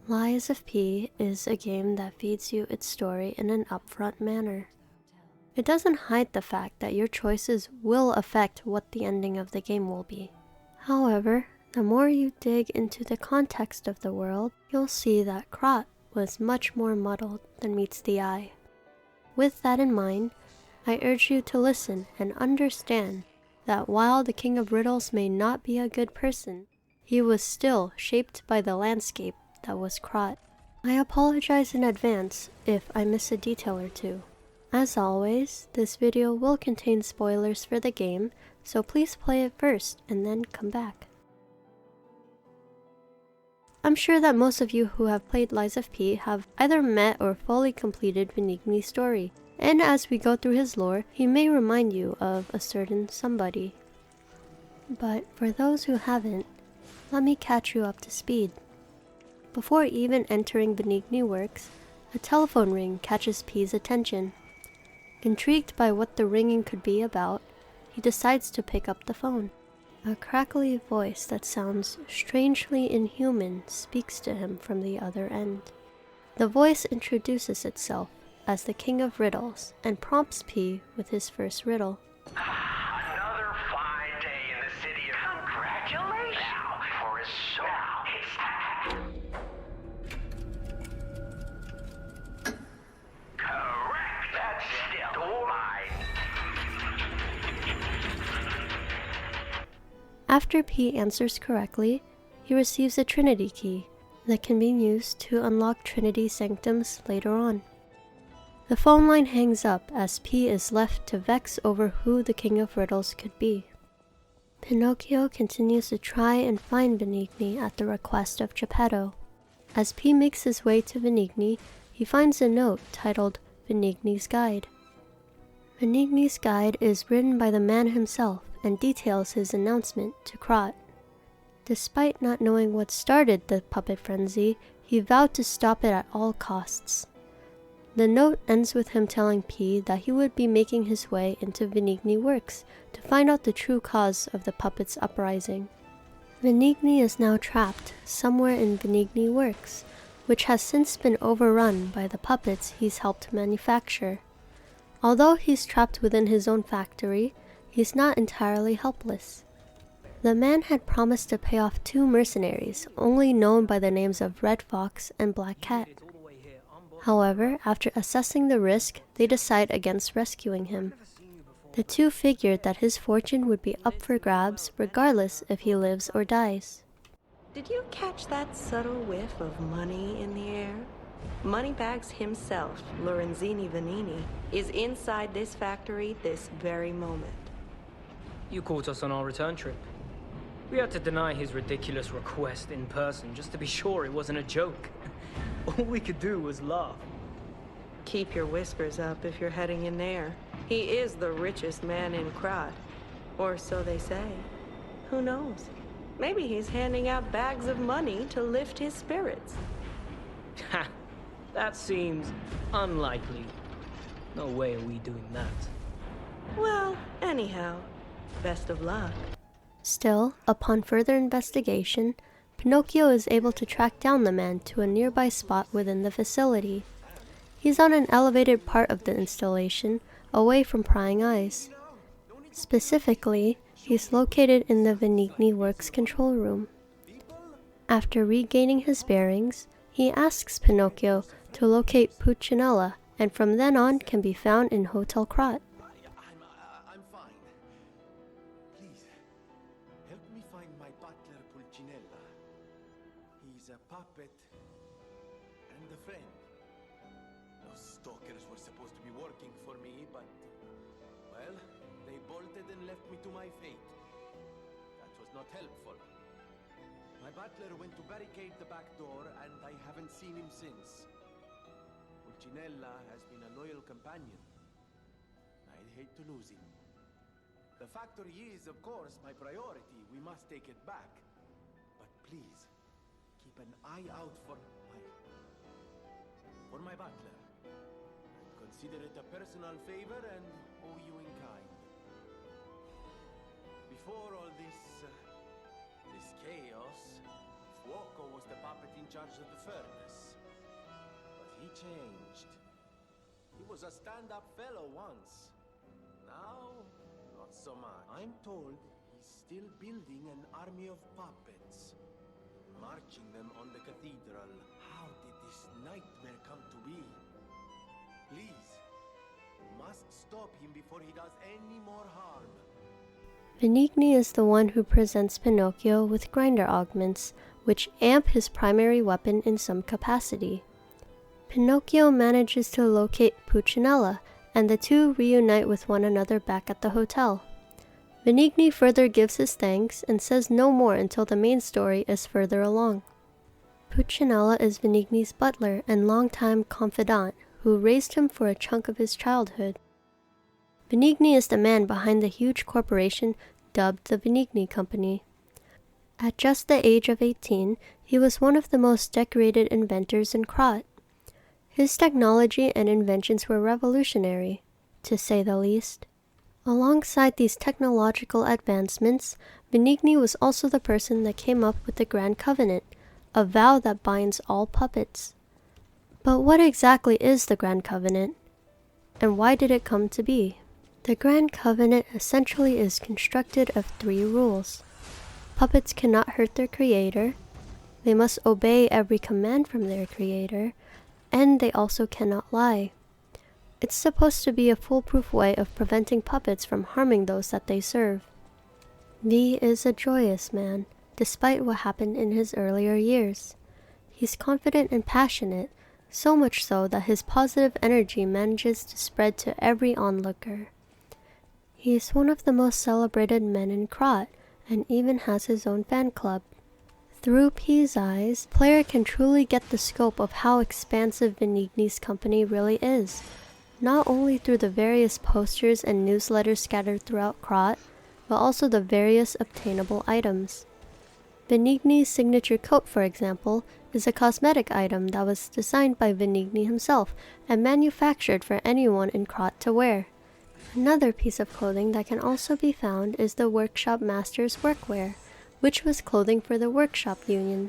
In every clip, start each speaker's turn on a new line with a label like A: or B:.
A: Lies of P is a game that feeds you its story in an upfront manner. It doesn't hide the fact that your choices will affect what the ending of the game will be. However, the more you dig into the context of the world, you'll see that Krot was much more muddled than meets the eye. With that in mind, I urge you to listen and understand that while the King of Riddles may not be a good person, he was still shaped by the landscape that was Krot. I apologize in advance if I miss a detail or two. As always, this video will contain spoilers for the game, so please play it first and then come back. I'm sure that most of you who have played Lies of P have either met or fully completed Venigni's story, and as we go through his lore, he may remind you of a certain somebody. But for those who haven't, let me catch you up to speed. Before even entering Venigni works, a telephone ring catches P's attention. Intrigued by what the ringing could be about, he decides to pick up the phone. A crackly voice that sounds strangely inhuman speaks to him from the other end. The voice introduces itself as the King of Riddles and prompts P with his first riddle.
B: Another fine day in the city of... Congratulations! Now, for his soul. Correct! That's still mine.
A: After P answers correctly, he receives a Trinity key that can be used to unlock Trinity sanctums later on. The phone line hangs up as P is left to vex over who the King of Riddles could be. Pinocchio continues to try and find Venigni at the request of Geppetto. As P makes his way to Venigni, he finds a note titled Venigni's Guide. Venigni's Guide is written by the man himself and details his announcement to Krot. Despite not knowing what started the puppet frenzy, he vowed to stop it at all costs. The note ends with him telling P that he would be making his way into Venigni Works to find out the true cause of the puppet's uprising. Venigni is now trapped somewhere in Venigni Works, which has since been overrun by the puppets he's helped manufacture. Although he's trapped within his own factory, he's not entirely helpless. The man had promised to pay off 2 mercenaries, only known by the names of Red Fox and Black Cat. However, after assessing the risk, they decide against rescuing him. The two figured that his fortune would be up for grabs regardless if he lives or dies.
C: Did you catch that subtle whiff of money in the air? Moneybags himself, Lorenzini Venigni, is inside this factory this very moment.
D: You caught us on our return trip. We had to deny his ridiculous request in person just to be sure it wasn't a joke. All we could do was laugh.
C: Keep your whiskers up if you're heading in there. He is the richest man in Krot. Or so they say. Who knows? Maybe he's handing out bags of money to lift his spirits.
D: Ha! That seems unlikely. No way are we doing that.
C: Well, anyhow, best of luck.
A: Still, upon further investigation, Pinocchio is able to track down the man to a nearby spot within the facility. He's on an elevated part of the installation, away from prying eyes. Specifically, he's located in the Venigni Works control room. After regaining his bearings, he asks Pinocchio to locate Pulcinella, and from then on can be found in Hotel Krot.
E: I'm fine. Please, help me find my butler Pulcinella. He's a puppet and a friend. Those stalkers were supposed to be working for me, but, well, they bolted and left me to my fate. That was not helpful. My butler went to barricade the back door, and I haven't seen him since. Pulcinella has been a loyal companion. I'd hate to lose him. The factory is, of course, my priority. We must take it back. But please, keep an eye out for my butler. I'd consider it a personal favor and owe you in kind. Before all this chaos, Shirrako was the puppet in charge of the furnace. But he changed. He was a stand-up fellow once. Now, not so much. I'm told he's still building an army of puppets. Marching them on the cathedral. How did this nightmare come to be? Please, you must stop him before he does any more harm.
A: Venigni is the one who presents Pinocchio with grinder augments, which amp his primary weapon in some capacity. Pinocchio manages to locate Pulcinella, and the two reunite with one another back at the hotel. Venigni further gives his thanks and says no more until the main story is further along. Pulcinella is Venigni's butler and longtime confidant, who raised him for a chunk of his childhood. Venigni is the man behind the huge corporation dubbed the Venigni Company. At just the age of 18, he was one of the most decorated inventors in Krat. His technology and inventions were revolutionary, to say the least. Alongside these technological advancements, Venigni was also the person that came up with the Grand Covenant, a vow that binds all puppets. But what exactly is the Grand Covenant? And why did it come to be? The Grand Covenant essentially is constructed of 3 rules. Puppets cannot hurt their creator, they must obey every command from their creator, and they also cannot lie. It's supposed to be a foolproof way of preventing puppets from harming those that they serve. V is a joyous man, despite what happened in his earlier years. He's confident and passionate, so much so that his positive energy manages to spread to every onlooker. He is one of the most celebrated men in Krat, and even has his own fan club. Through P's eyes, player can truly get the scope of how expansive Venigni's company really is, not only through the various posters and newsletters scattered throughout Krat, but also the various obtainable items. Venigni's signature coat, for example, is a cosmetic item that was designed by Venigni himself and manufactured for anyone in Krat to wear. Another piece of clothing that can also be found is the Workshop Master's workwear, which was clothing for the Workshop Union.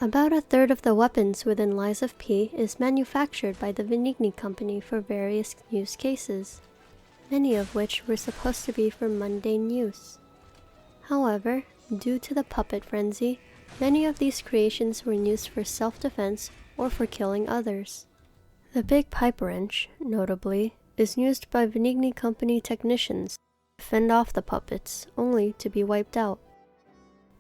A: About a third of the weapons within Lies of P is manufactured by the Venigni Company for various use cases, many of which were supposed to be for mundane use. However, due to the puppet frenzy, many of these creations were used for self-defense or for killing others. The big pipe wrench, notably, is used by Venigni Company technicians to fend off the puppets, only to be wiped out.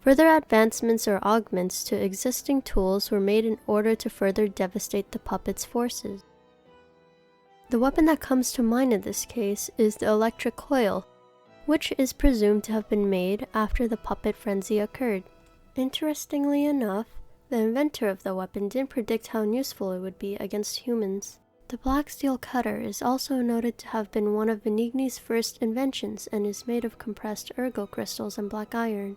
A: Further advancements or augments to existing tools were made in order to further devastate the puppets' forces. The weapon that comes to mind in this case is the electric coil, which is presumed to have been made after the puppet frenzy occurred. Interestingly enough, the inventor of the weapon didn't predict how useful it would be against humans. The black steel cutter is also noted to have been one of Venigni's first inventions and is made of compressed ergo crystals and black iron.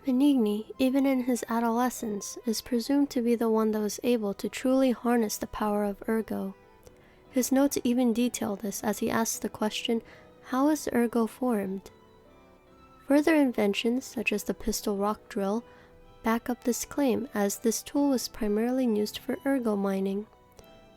A: Venigni, even in his adolescence, is presumed to be the one that was able to truly harness the power of ergo. His notes even detail this as he asks the question, how is ergo formed? Further inventions, such as the pistol rock drill, back up this claim, as this tool was primarily used for ergo mining.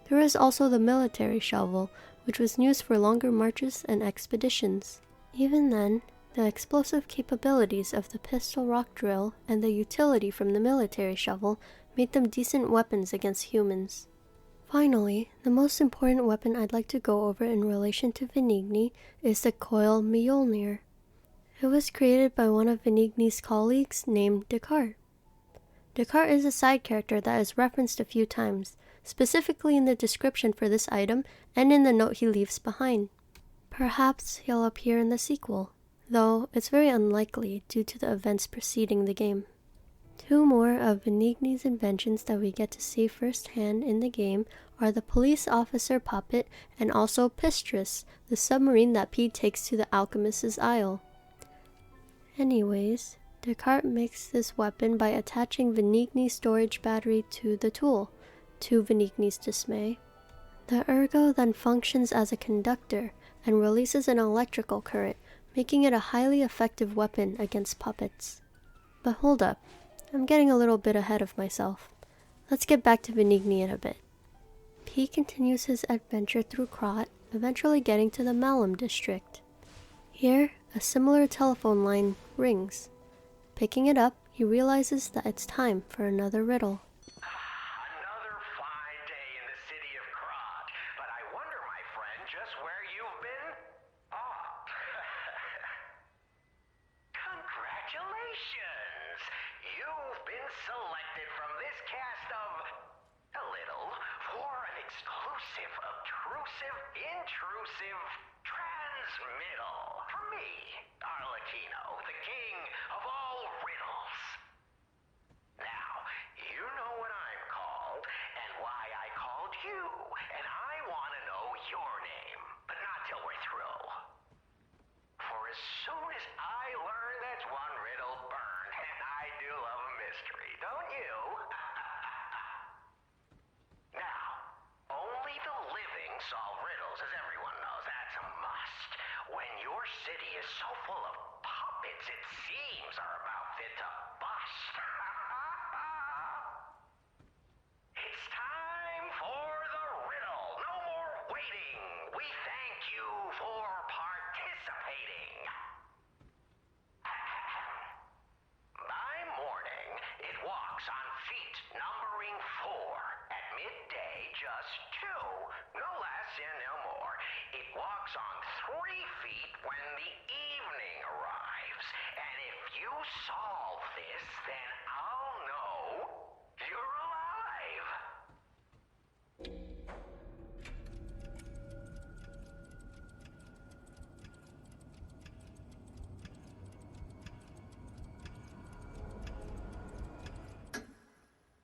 A: There is also the military shovel, which was used for longer marches and expeditions. Even then, the explosive capabilities of the pistol rock drill and the utility from the military shovel made them decent weapons against humans. Finally, the most important weapon I'd like to go over in relation to Venigni is the coil Mjolnir. It was created by one of Venigni's colleagues named Descartes. Descartes is a side character that is referenced a few times, specifically in the description for this item and in the note he leaves behind. Perhaps he'll appear in the sequel, though it's very unlikely due to the events preceding the game. Two more of Venigni's inventions that we get to see firsthand in the game are the police officer puppet and also Pistris, the submarine that P takes to the alchemist's isle. Anyways, Descartes makes this weapon by attaching Venigni's storage battery to the tool, to Venigni's dismay. The ergo then functions as a conductor and releases an electrical current, making it a highly effective weapon against puppets. But hold up, I'm getting a little bit ahead of myself. Let's get back to Venigni in a bit. P continues his adventure through Krot, eventually getting to the Malum district. Here, a similar telephone line rings. Picking it up, he realizes that it's time for another riddle.
B: Another fine day in the city of Krot, but I wonder, my friend, just where you've been? Oh. Congratulations! You've been selected from this cast of a little for an exclusive, obtrusive, intrusive transmittal from me, Arlecchino, the king of all riddles. Now, you know what I'm called and why I called you, and I want to know your name, but not till we're through. For as soon as I learn that's one riddle burned, and I do love a mystery, don't you? Now, only the living solve riddles, as everyone knows. That's a must. When your city is so full of puppets, it seems are about fit to bust. It's time for the riddle. No more waiting. We thank you for participating. By morning, it walks on feet numbering 4. At midday, just 2. No less and no more. It walks on 3 feet when the evening arrives. And if you solve this, then I'll know you're alive.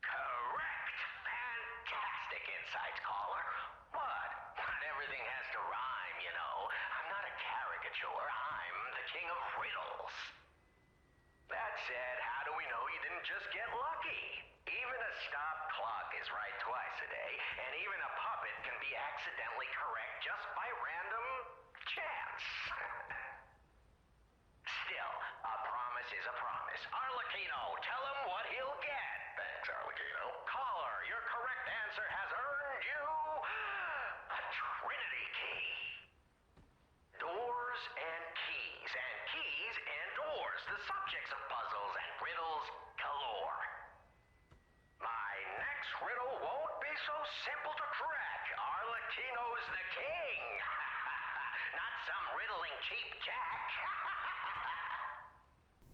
B: Correct. Fantastic insights, caller. What? Not everything has to rhyme, you know. I'm not a caricature. I'm the king of riddles. That said, how do we know you didn't just get lucky? Even a stopped clock is right twice a day, and even a puppet can be accidentally correct just by random chance. Still, a promise is a promise. Arlecchino, tell him what he'll get. Thanks, Arlecchino. Caller, your correct answer has earned you a Trinity key. Doors and keys and doors, the subjects of puzzles and riddles galore. My next riddle won't be so simple to crack. Arlecchino's the king. Not some riddling cheap jack.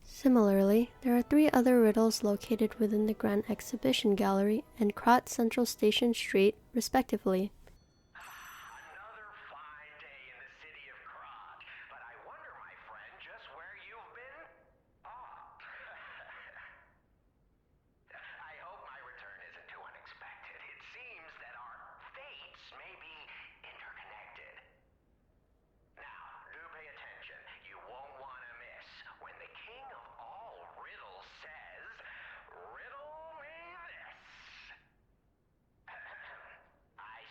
A: Similarly, there are 3 other riddles located within the Grand Exhibition Gallery and Krot Central Station Street, respectively.
B: Another fine day in the city of Krot, but I wonder, my friend, just where you've been? Oh. I hope my return isn't too unexpected. It seems that our fates may be interconnected. Now, do pay attention. You won't want to miss when the king of all riddles says, "Riddle me this." I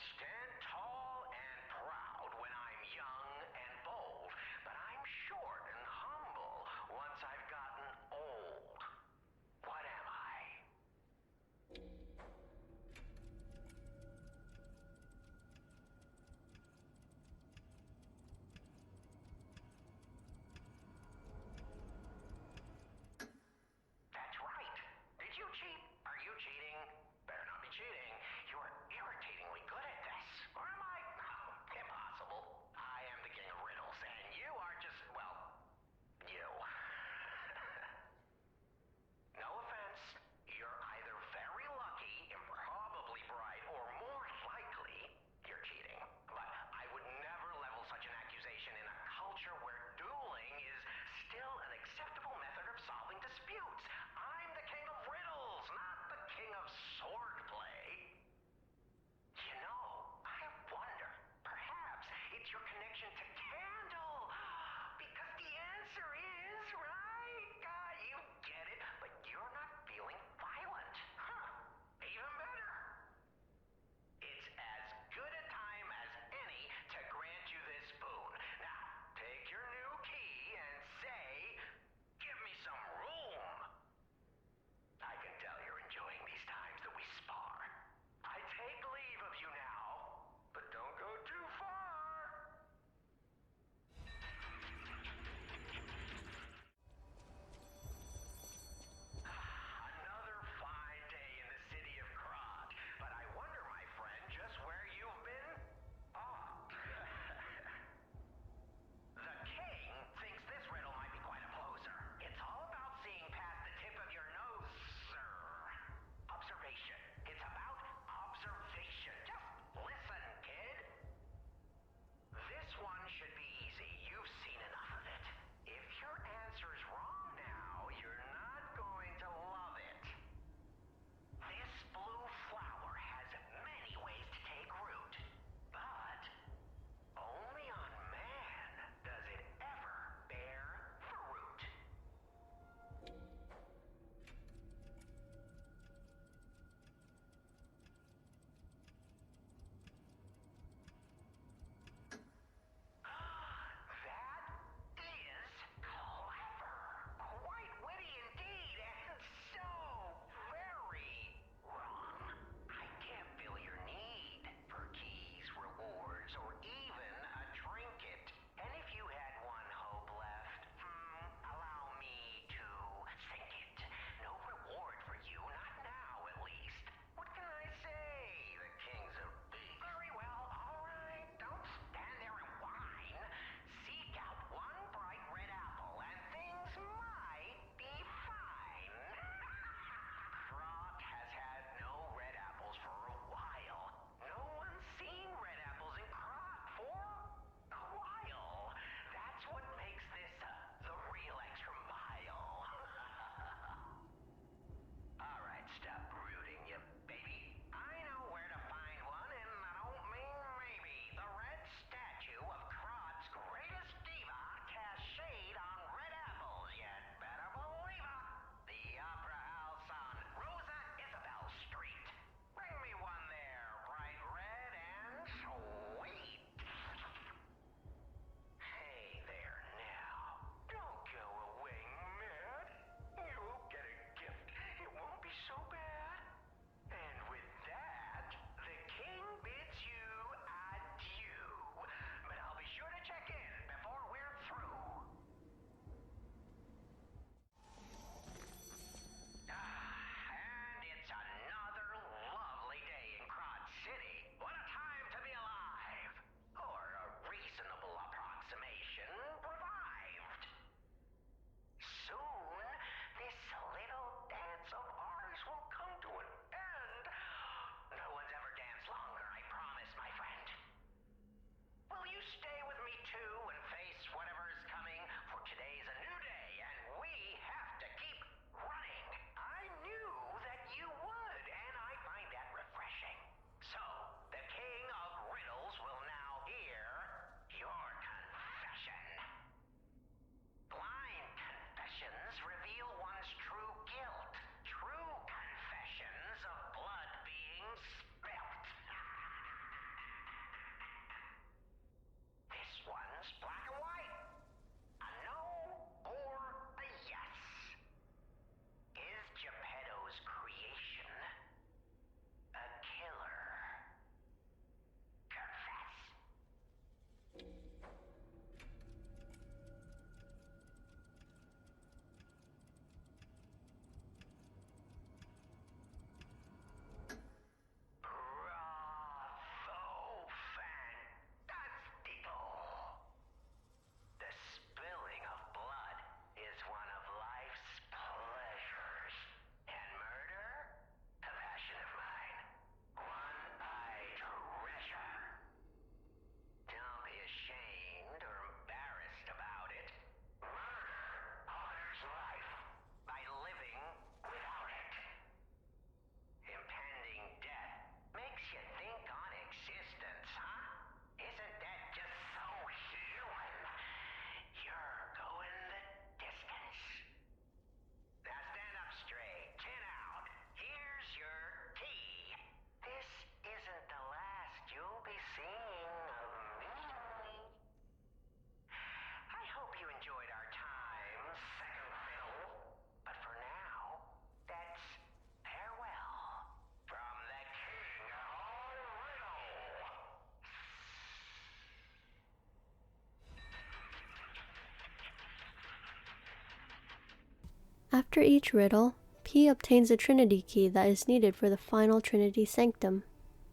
A: After each riddle, P obtains a Trinity key that is needed for the final Trinity Sanctum.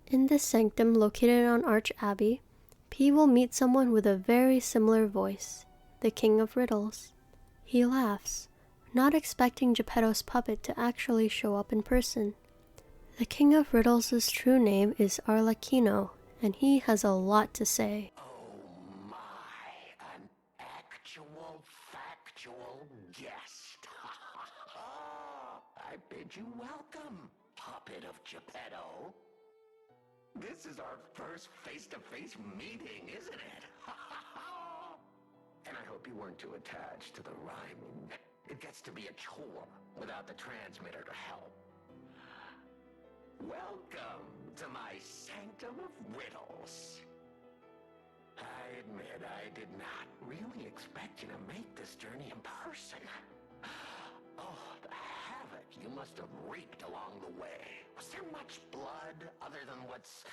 A: In this sanctum, located on Arch Abbey, P will meet someone with a very similar voice, the King of Riddles. He laughs, not expecting Geppetto's puppet to actually show up in person. The King of Riddles' true name is Arlecchino, and he has a lot to say.
B: Oh my, an actual factual guest. I bid you welcome, puppet of Geppetto. This is our first face-to-face meeting, isn't it? And I hope you weren't too attached to the rhyming. It gets to be a chore without the transmitter to help. Welcome to my Sanctum of Riddles. I admit I did not really expect you to make this journey in person. Oh, the havoc you must have wreaked along the way. Was there much blood other than what's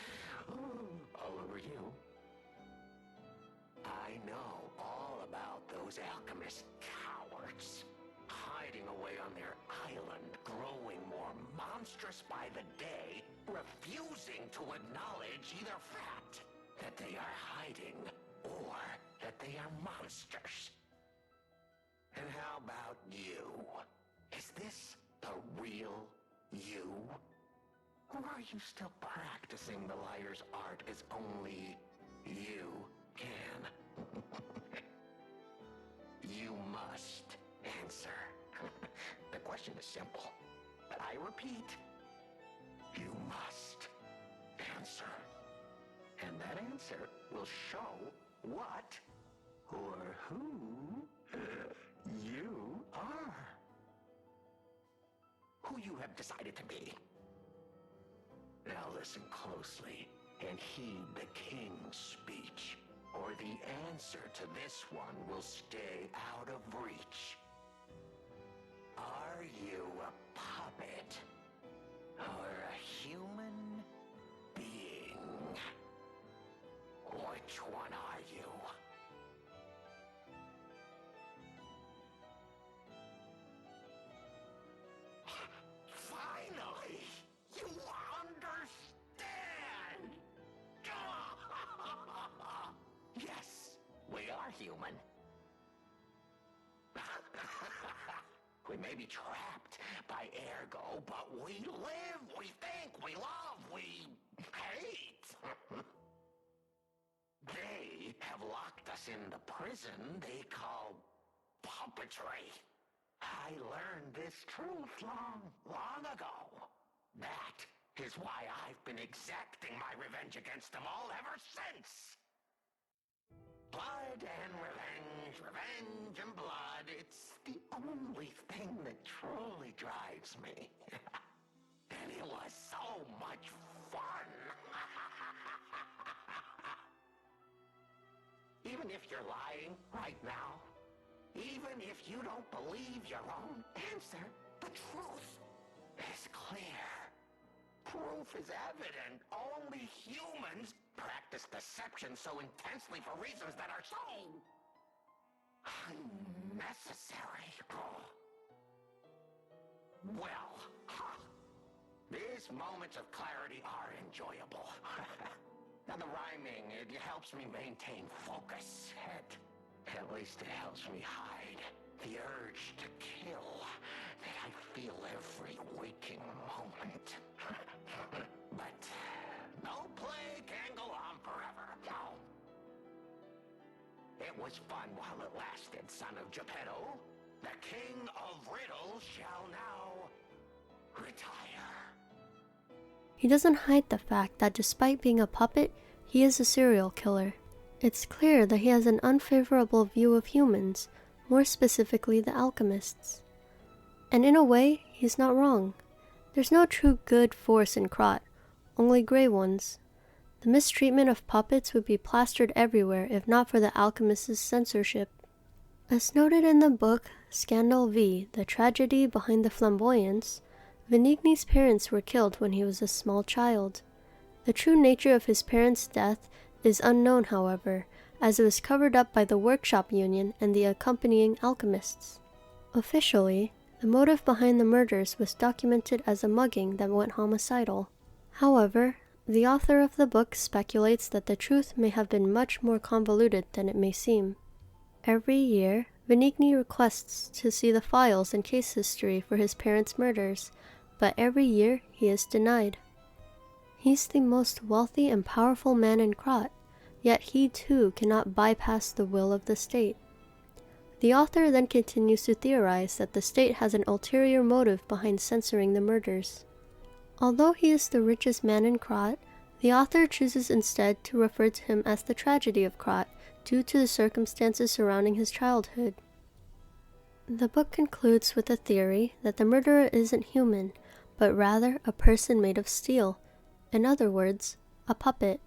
B: all over you? I know all about those alchemist cowards, hiding away on their island, growing more monstrous by the day, refusing to acknowledge either fact that they are hiding or that they are monsters. And how about you? Is this the real you? Or are you still practicing the liar's art as only you can? You must answer. The question is simple, but I repeat, you must answer. And that answer will show what or who you are. Who you have decided to be. Now listen closely and heed the king's speech, or the answer to this one will stay out of reach. Are you a puppet or a human being? Which one are you? Finally, you understand! Yes, we are human. We may be trapped by ergo, but we live, we think, we love, we hate. They have locked us in the prison they call puppetry. I learned this truth long ago. That is why I've been exacting my revenge against them all ever since. Blood and revenge, revenge and blood, it's the only thing that truly drives me. And it was so much fun. Even if you're lying right now, even if you don't believe your own answer, the truth is clear. Proof is evident. Only humans practice deception so intensely for reasons that are so unnecessary. Well, these moments of clarity are enjoyable. Now the rhyming, it helps me maintain focus. At least it helps me hide the urge to kill that I feel every waking moment. But no play can go on forever. No. It was fun while it lasted, son of Geppetto. The King of Riddles shall now retire.
A: He doesn't hide the fact that despite being a puppet, he is a serial killer. It's clear that he has an unfavorable view of humans, more specifically the alchemists. And in a way, he's not wrong. There's no true good force in Krot, only gray ones. The mistreatment of puppets would be plastered everywhere if not for the alchemists' censorship. As noted in the book Scandal V, The Tragedy Behind the Flamboyance, Venigni's parents were killed when he was a small child. The true nature of his parents' death is unknown, however, as it was covered up by the workshop union and the accompanying alchemists. Officially, The motive behind the murders was documented as a mugging that went homicidal. However, the author of the book speculates that the truth may have been much more convoluted than it may seem. Every year, Venigni requests to see the files and case history for his parents' murders, but every year he is denied. He's the most wealthy and powerful man in Krat, yet he too cannot bypass the will of the state. The author then continues to theorize that the state has an ulterior motive behind censoring the murders. Although he is the richest man in Krat, the author chooses instead to refer to him as the tragedy of Krat due to the circumstances surrounding his childhood. The book concludes with a theory that the murderer isn't human, but rather a person made of steel. In other words, a puppet.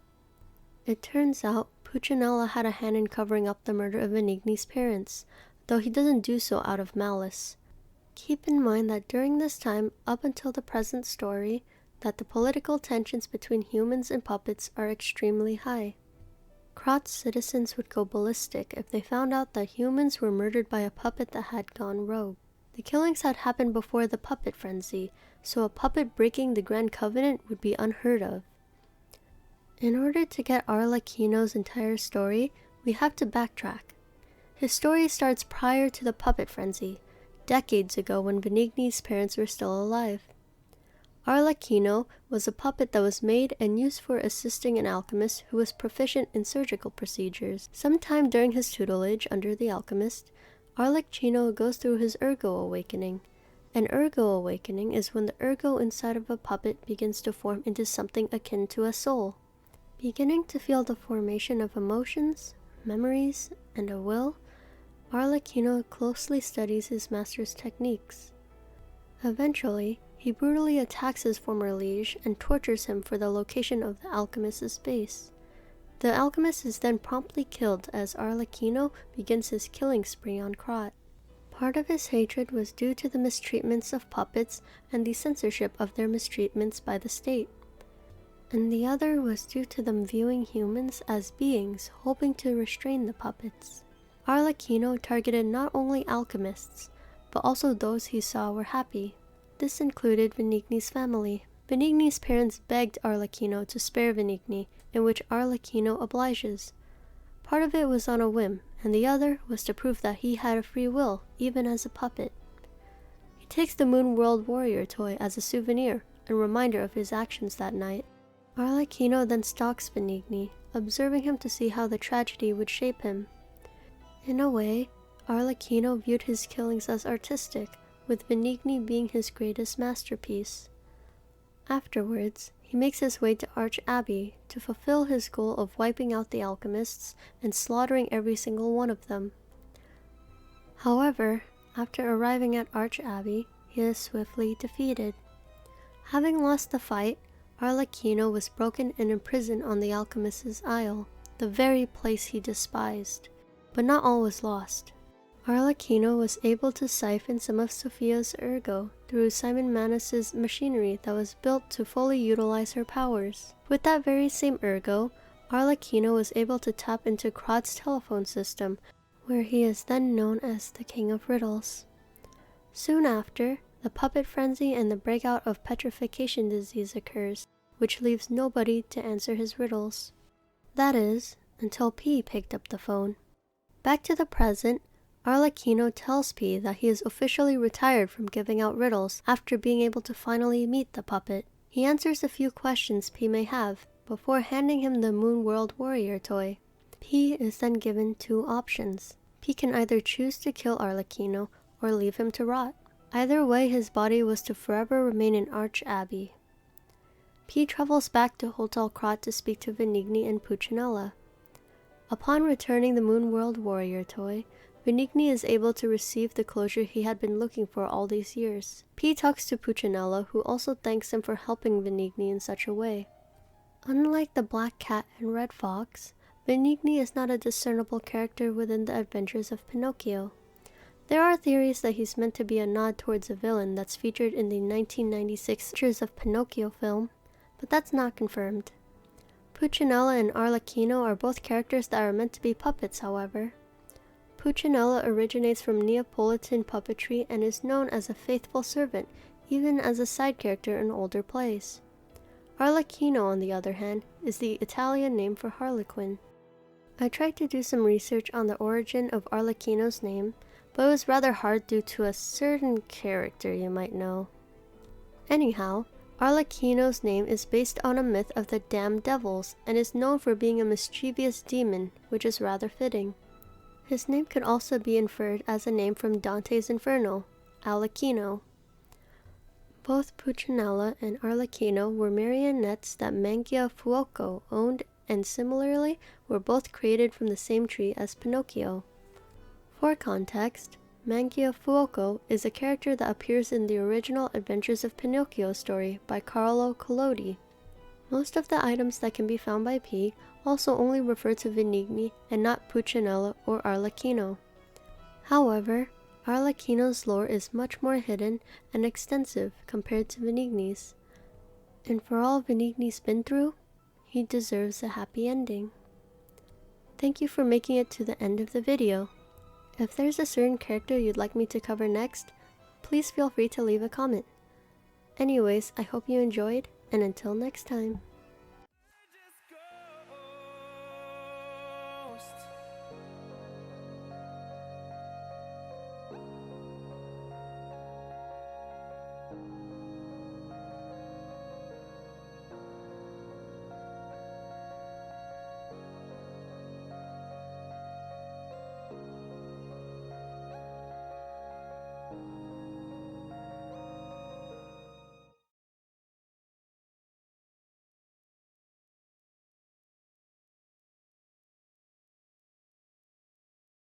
A: It turns out Pulcinella had a hand in covering up the murder of Venigni's parents, though he doesn't do so out of malice. Keep in mind that during this time, up until the present story, that the political tensions between humans and puppets are extremely high. Krat's citizens would go ballistic if they found out that humans were murdered by a puppet that had gone rogue. The killings had happened before the puppet frenzy, so a puppet breaking the Grand Covenant would be unheard of. In order to get Arlecchino's entire story, we have to backtrack. His story starts prior to the puppet frenzy, decades ago when Venigni's parents were still alive. Arlecchino was a puppet that was made and used for assisting an alchemist who was proficient in surgical procedures. Sometime during his tutelage under the alchemist, Arlecchino goes through his ergo awakening. An ergo awakening is when the ergo inside of a puppet begins to form into something akin to a soul. Beginning to feel the formation of emotions, memories, and a will, Arlecchino closely studies his master's techniques. Eventually, he brutally attacks his former liege and tortures him for the location of the alchemist's base. The alchemist is then promptly killed as Arlecchino begins his killing spree on Krat. Part of his hatred was due to the mistreatments of puppets and the censorship of their mistreatments by the state, and the other was due to them viewing humans as beings hoping to restrain the puppets. Arlecchino targeted not only alchemists, but also those he saw were happy. This included Venigni's family. Venigni's parents begged Arlecchino to spare Venigni, in which Arlecchino obliges. Part of it was on a whim, and the other was to prove that he had a free will, even as a puppet. He takes the Moon World Warrior toy as a souvenir, a reminder of his actions that night. Arlecchino then stalks Venigni, observing him to see how the tragedy would shape him. In a way, Arlecchino viewed his killings as artistic, with Venigni being his greatest masterpiece. Afterwards, he makes his way to Arch Abbey to fulfill his goal of wiping out the alchemists and slaughtering every single one of them. However, after arriving at Arch Abbey, he is swiftly defeated. Having lost the fight, Arlecchino was broken and imprisoned on the Alchemist's Isle, the very place he despised. But not all was lost. Arlecchino was able to siphon some of Sophia's ergo through Simon Manus's machinery that was built to fully utilize her powers. With that very same ergo, Arlecchino was able to tap into Krat's telephone system, where he is then known as the King of Riddles. Soon after, the puppet frenzy and the breakout of petrification disease occurs, which leaves nobody to answer his riddles. That is, until P picked up the phone. Back to the present, Arlecchino tells P that he is officially retired from giving out riddles after being able to finally meet the puppet. He answers a few questions P may have before handing him the Moon World Warrior toy. P is then given two options. P can either choose to kill Arlecchino or leave him to rot. Either way, his body was to forever remain in Arch Abbey. P travels back to Hotel Krat to speak to Venigni and Pulcinella. Upon returning the Moon World Warrior toy, Venigni is able to receive the closure he had been looking for all these years. P talks to Pulcinella, who also thanks him for helping Venigni in such a way. Unlike the Black Cat and Red Fox, Venigni is not a discernible character within the adventures of Pinocchio. There are theories that he's meant to be a nod towards a villain that's featured in the 1996 Adventures of Pinocchio film, but that's not confirmed. Pulcinella and Arlecchino are both characters that are meant to be puppets, however. Pulcinella originates from Neapolitan puppetry and is known as a faithful servant, even as a side character in older plays. Arlecchino, on the other hand, is the Italian name for Harlequin. I tried to do some research on the origin of Arlecchino's name, but it was rather hard due to a certain character you might know. Anyhow, Arlecchino's name is based on a myth of the damned devils and is known for being a mischievous demon, which is rather fitting. His name could also be inferred as a name from Dante's Inferno, Alecchino. Both Pulcinella and Arlecchino were marionettes that Mangiafuoco owned, and similarly were both created from the same tree as Pinocchio. For context, Mangiafuoco is a character that appears in the original Adventures of Pinocchio story by Carlo Collodi. Most of the items that can be found by P also only refer to Venigni and not Pulcinella or Arlecchino. However, Arlecchino's lore is much more hidden and extensive compared to Venigni's, and for all Venigni's been through, he deserves a happy ending. Thank you for making it to the end of the video. If there's a certain character you'd like me to cover next, please feel free to leave a comment. Anyways, I hope you enjoyed, and until next time.